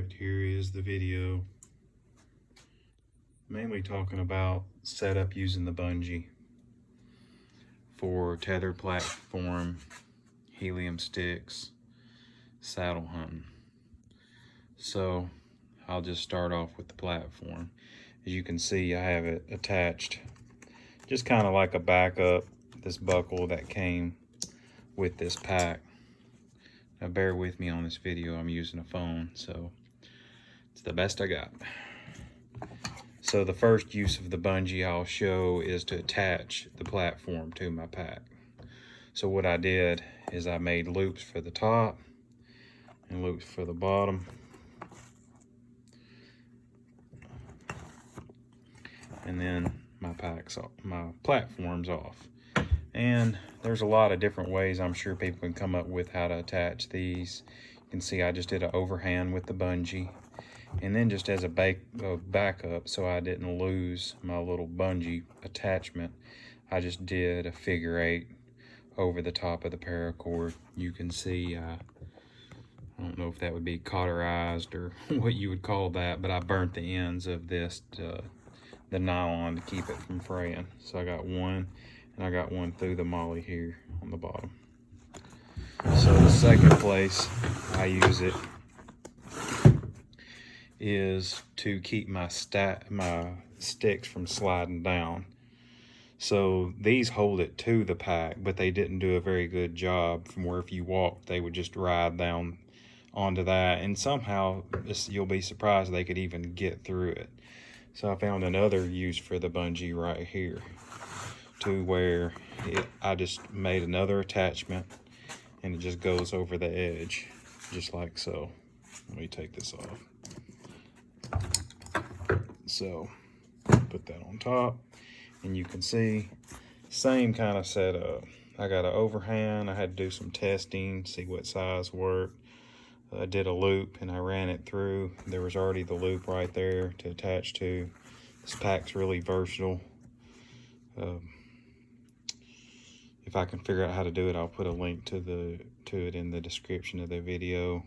Alright, here is the video. Mainly talking about setup using the bungee for tethered platform, helium sticks, saddle hunting. So I'll just start off with the platform. As you can see, I have it attached just kind of like a backup, this buckle that came with this pack. Now bear with me on this video, I'm using a phone, so it's the best I got. So the first use of the bungee I'll show is to attach the platform to my pack. So what I did is I made loops for the top and loops for the bottom. And then my platform's off. And there's a lot of different ways I'm sure people can come up with how to attach these. You can see I just did an overhand with the bungee. And then just as a backup, so I didn't lose my little bungee attachment, I just did a figure 8 over the top of the paracord. You can see, I don't know if that would be cauterized or what you would call that, but I burnt the ends of this, the nylon, to keep it from fraying. So I got one, and I got one through the molly here on the bottom. So the second place I use it is to keep my sticks from sliding down. So these hold it to the pack, but they didn't do a very good job from where if you walked, they would just ride down onto that. And somehow, you'll be surprised they could even get through it. So I found another use for the bungee right here, to where I just made another attachment and it just goes over the edge, just like so. Let me take this off. So put that on top, and you can see same kind of setup. I got an overhand. I had to do some testing, see what size worked. I did a loop and I ran it through. There was already the loop right there to attach to. This pack's really versatile. If I can figure out how to do it, I'll put a link to it in the description of the video,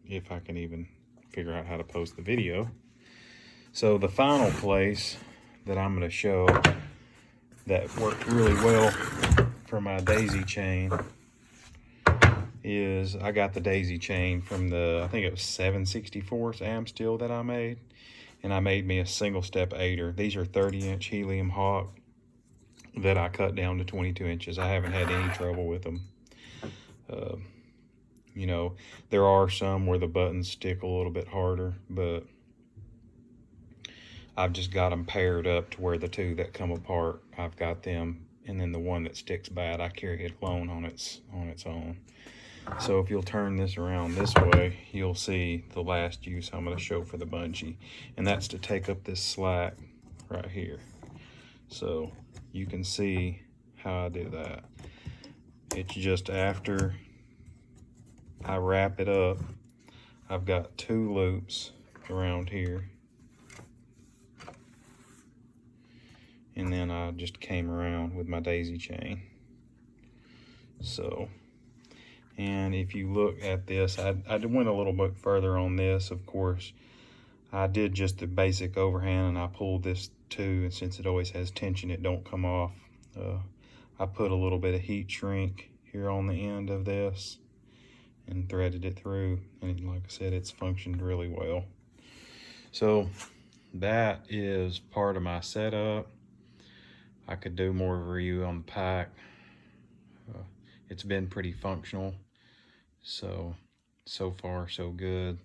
if I can even figure out how to post the video. So the final place that I'm going to show that worked really well for my daisy chain is I got the daisy chain from the, I think it was 7/64 amp steel that I made, and I made me a single step aider. These are 30-inch helium hawk that I cut down to 22 inches. I haven't had any trouble with them. You know, there are some where the buttons stick a little bit harder, but I've just got them paired up to where the two that come apart, I've got them, and then the one that sticks bad, I carry it alone on its own. So if you'll turn this around this way, you'll see the last use I'm going to show for the bungee, and that's to take up this slack right here. So you can see how I do that. It's just after I wrap it up, I've got 2 loops around here, and then I just came around with my daisy chain. So, and if you look at this, I went a little bit further on this. Of course, I did just the basic overhand, and I pulled this too, and since it always has tension, it don't come off. I put a little bit of heat shrink here on the end of this and threaded it through, and like I said, it's functioned really well. So that is part of my setup. I could do more of a review on the pack. It's been pretty functional, so far so good.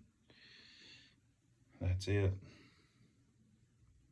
That's it.